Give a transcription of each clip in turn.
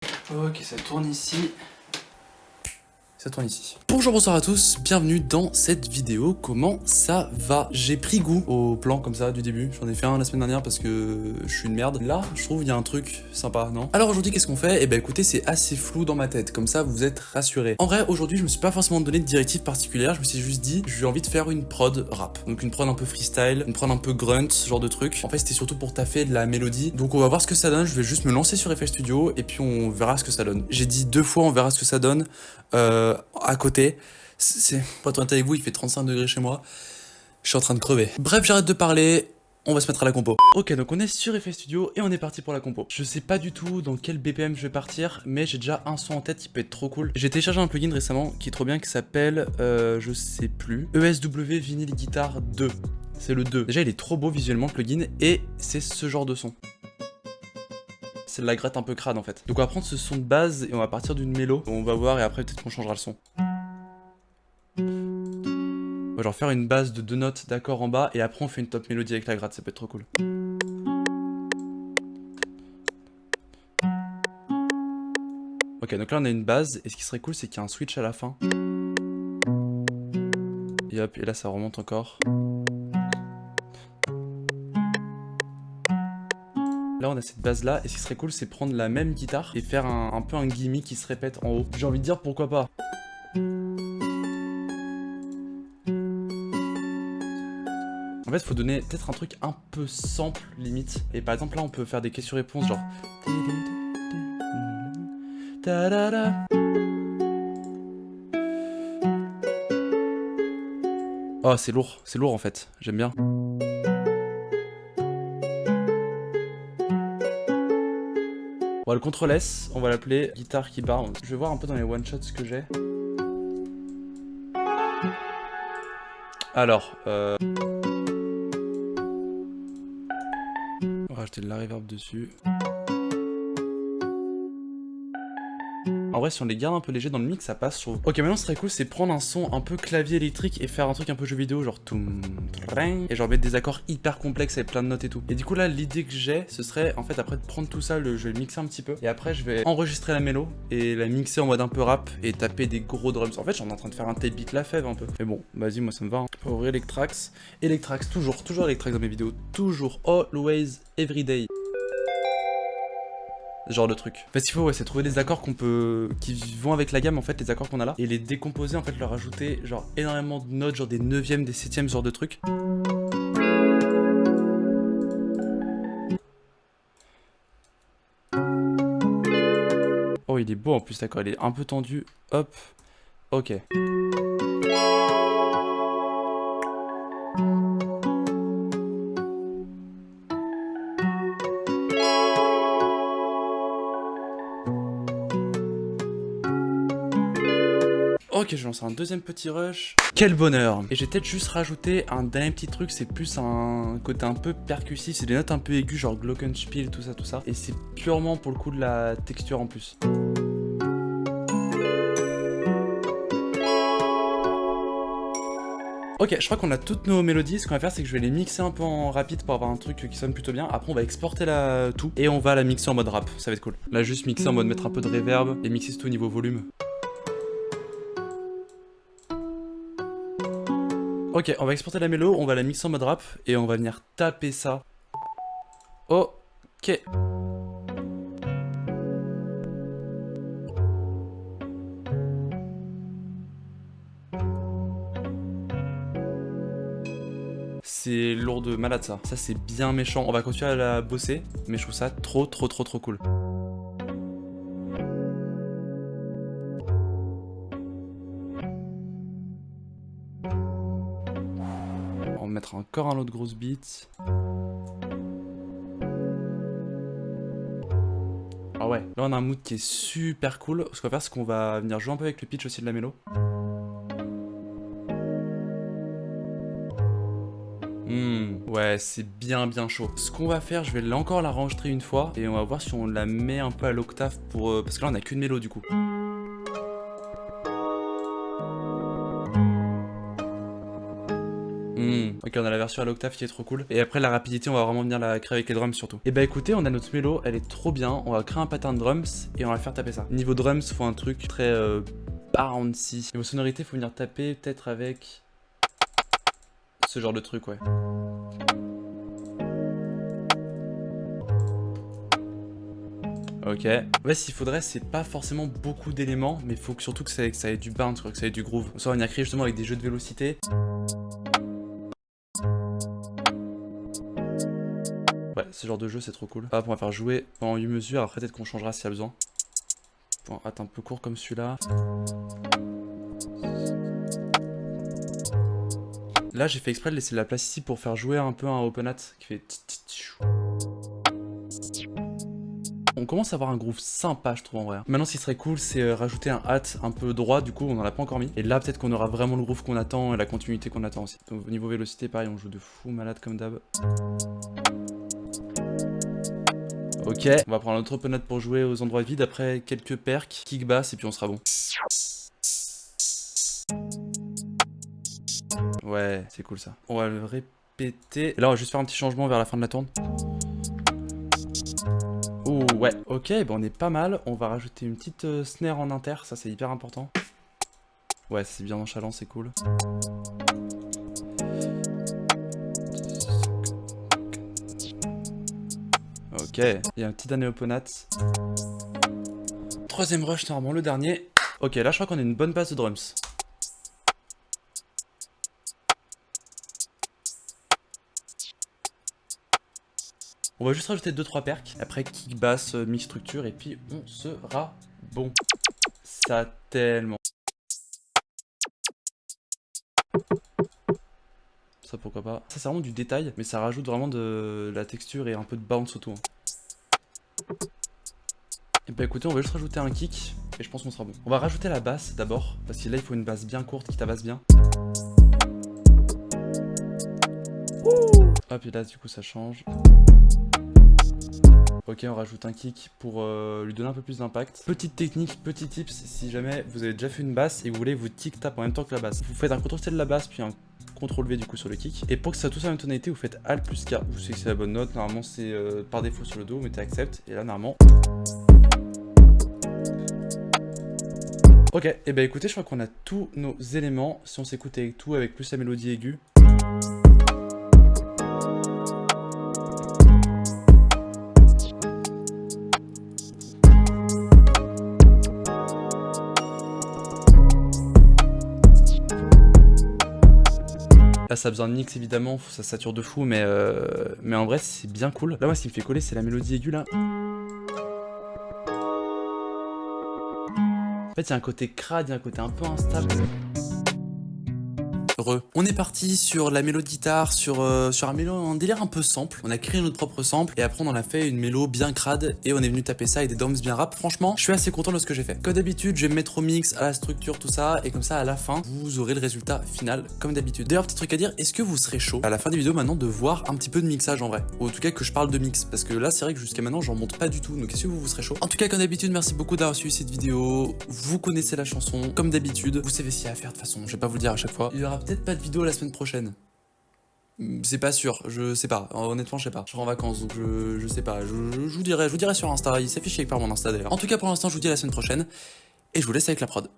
Ok, ça tourne ici. Ça tourne ici. Bonjour, bonsoir à tous, bienvenue dans cette vidéo. Comment ça va? J'ai pris goût au plan comme ça du début. J'en ai fait un la semaine dernière parce que je suis une merde. Là, je trouve il y a un truc sympa, non? Alors aujourd'hui, qu'est-ce qu'on fait? Eh ben écoutez, c'est assez flou dans ma tête, comme ça vous êtes rassurés. En vrai, aujourd'hui, je me suis pas forcément donné de directive particulière, je me suis juste dit, j'ai envie de faire une prod rap. Donc une prod un peu freestyle, une prod un peu grunt, ce genre de truc. En fait, c'était surtout pour taffer de la mélodie. Donc on va voir ce que ça donne, je vais juste me lancer sur FL Studio et puis on verra ce que ça donne. J'ai dit 2 fois on verra ce que ça donne. À côté, pour être honnête avec vous, il fait 35 degrés chez moi. Je suis en train de crever. Bref, j'arrête de parler. On va se mettre à la compo. Ok, donc on est sur FL Studio et on est parti pour la compo. Je sais pas du tout dans quel BPM je vais partir, mais j'ai déjà un son en tête qui peut être trop cool. J'ai téléchargé un plugin récemment qui est trop bien, qui s'appelle, je sais plus, ESW Vinyl Guitar 2. C'est le 2. Déjà, il est trop beau visuellement, le plugin, et c'est ce genre de son. C'est de la gratte un peu crade en fait. Donc on va prendre ce son de base et on va partir d'une mélo. On va voir et après peut-être qu'on changera le son. On va genre faire une base de 2 notes d'accord en bas et après on fait une top mélodie avec la gratte, ça peut être trop cool. Ok, donc là on a une base et ce qui serait cool c'est qu'il y a un switch à la fin. Et hop, et là ça remonte encore. Là on a cette base là et ce qui serait cool c'est prendre la même guitare et faire un peu un gimme qui se répète en haut. J'ai envie de dire pourquoi pas. En fait, faut donner peut-être un truc un peu sample limite. Et par exemple, là, on peut faire des questions-réponses genre. Oh, c'est lourd en fait. J'aime bien. On va le CTRL S, on va l'appeler guitare qui barre. Je vais voir un peu dans les one-shots ce que j'ai. Alors, on va rajouter de la reverb dessus. En vrai, si on les garde un peu légers dans le mix, ça passe, je trouve. Ok, maintenant, ce serait cool, c'est prendre un son un peu clavier électrique et faire un truc un peu jeu vidéo, genre toum, et genre mettre des accords hyper complexes avec plein de notes et tout. Et du coup, là, l'idée que j'ai, ce serait en fait après de prendre tout ça, je vais le mixer un petit peu, et après, je vais enregistrer la mélo et la mixer en mode un peu rap et taper des gros drums. En fait, j'en suis en train de faire un tape beat la fève un peu. Mais bon, vas-y, moi ça me va. Hein. On va ouvrir Electrax. Electrax, toujours Electrax dans mes vidéos, toujours, always, everyday. Ce genre de truc. En fait, ce qu'il faut, ouais, c'est trouver des accords qui vont avec la gamme, en fait, les accords qu'on a là, et les décomposer, en fait, leur ajouter, genre, énormément de notes, genre des 9e, des 7e, ce genre de trucs. Oh, il est beau, en plus, d'accord, il est un peu tendu. Hop. Ok. Ok, je lance un deuxième petit rush. Quel bonheur! Et j'ai peut-être juste rajouté un dernier petit truc, c'est plus un côté un peu percussif, c'est des notes un peu aiguës, genre glockenspiel, tout ça. Et c'est purement pour le coup de la texture en plus. Ok, je crois qu'on a toutes nos mélodies. Ce qu'on va faire, c'est que je vais les mixer un peu en rapide pour avoir un truc qui sonne plutôt bien. Après, on va exporter tout et on va la mixer en mode rap. Ça va être cool. Là, juste mixer en mode mettre un peu de reverb et mixer tout au niveau volume. Ok, on va exporter la mélo, on va la mixer en mode rap et on va venir taper ça. Ok. C'est lourd de malade ça. Ça c'est bien méchant. On va continuer à la bosser, mais je trouve ça trop cool. On va mettre encore un autre grosse beat. Ah ouais, là on a un mood qui est super cool. Ce qu'on va faire, c'est qu'on va venir jouer un peu avec le pitch aussi de la mélo. Ouais, c'est bien chaud. Ce qu'on va faire, je vais encore la enregistrer une fois et on va voir si on la met un peu à l'octave pour... parce que là on a qu'une mélo du coup. Ok, on a la version à l'octave qui est trop cool. Et après, la rapidité, on va vraiment venir la créer avec les drums surtout. Et bah écoutez, on a notre mélo, elle est trop bien. On va créer un pattern drums et on va faire taper ça. Niveau drums, faut un truc très bouncy. Niveau sonorité, faut venir taper peut-être avec ce genre de truc, ouais. Ok. Ouais, s'il faudrait, c'est pas forcément beaucoup d'éléments, mais il faut que, surtout que ça ait du bounce, quoi, que ça ait du groove. Ça va venir créer justement avec des jeux de vélocité. Ouais, ce genre de jeu, c'est trop cool. Hop, on va faire jouer en 8 mesures, après peut-être qu'on changera s'il y a besoin. Bon, attends, un peu court comme celui-là. Là, j'ai fait exprès de laisser la place ici pour faire jouer un peu un open hat qui fait... On commence à avoir un groove sympa, je trouve, en vrai. Maintenant, ce qui serait cool, c'est rajouter un hat un peu droit, du coup, on en a pas encore mis. Et là, peut-être qu'on aura vraiment le groove qu'on attend et la continuité qu'on attend aussi. Donc, au niveau vélocité, pareil, on joue de fou malade comme d'hab. Ok, on va prendre notre open hat pour jouer aux endroits vides, après quelques perks, kick bass, et puis on sera bon. Ouais, c'est cool ça. On va le répéter. Et là, on va juste faire un petit changement vers la fin de la tourne. Ouh, ouais, ok, bah on est pas mal. On va rajouter une petite snare en inter, ça c'est hyper important. Ouais, c'est bien nonchalant, c'est cool. Ok, il y a un petit dernier open hat. Troisième rush, normalement le dernier. Ok, là je crois qu'on a une bonne base de drums. On va juste rajouter 2-3 perks. Après kick, bass, mix structure, et puis on sera bon. Ça tellement. Ça pourquoi pas. Ça c'est vraiment du détail, mais ça rajoute vraiment de la texture et un peu de bounce autour. Et bah écoutez, on va juste rajouter un kick, et je pense qu'on sera bon. On va rajouter la basse d'abord, parce que là il faut une basse bien courte qui tabasse bien. Hop, et là du coup ça change. Ok, on rajoute un kick pour lui donner un peu plus d'impact. Petite technique, petit tips, si jamais vous avez déjà fait une basse et vous voulez vous kick tap en même temps que la basse. Vous faites un CTRL-C de la basse, puis un CTRL-V du coup sur le kick. Et pour que ça soit tous à la même tonalité, vous faites Alt plus K. Vous savez que c'est la bonne note, normalement c'est par défaut sur le dos, vous mettez Accept, et là normalement... Ok, et bah écoutez, je crois qu'on a tous nos éléments. Si on s'écoute avec tout, avec plus la mélodie aiguë. Là ça a besoin de mix évidemment, ça sature de fou, mais en vrai c'est bien cool. Là moi ce qui me fait coller c'est la mélodie aiguë là. En fait il y a un côté crade, il y a un côté un peu instable. On est parti sur la mélo de guitare, sur un délire un peu sample. On a créé notre propre sample et après on en a fait une mélo bien crade et on est venu taper ça avec des drums bien rap. Franchement, je suis assez content de ce que j'ai fait. Comme d'habitude, je vais me mettre au mix, à la structure, tout ça, et comme ça à la fin, vous aurez le résultat final comme d'habitude. D'ailleurs, petit truc à dire, est-ce que vous serez chaud à la fin des vidéos maintenant de voir un petit peu de mixage en vrai? Ou en tout cas que je parle de mix, parce que là c'est vrai que jusqu'à maintenant j'en montre pas du tout, donc est-ce que vous serez chaud? En tout cas, comme d'habitude, merci beaucoup d'avoir suivi cette vidéo. Vous connaissez la chanson, comme d'habitude, vous savez ce qu'il y a à faire de toute façon, je vais pas vous le dire à chaque fois. Il y aura peut-être pas de vidéo la semaine prochaine. C'est pas sûr, je sais pas, honnêtement je sais pas. Je serai en vacances donc je sais pas, je vous dirai sur Insta, il s'affiche quelque part mon Insta d'ailleurs. En tout cas pour l'instant je vous dis à la semaine prochaine et je vous laisse avec la prod.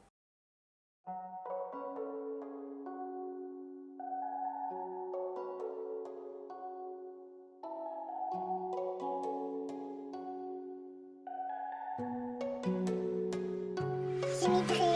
Dimitri.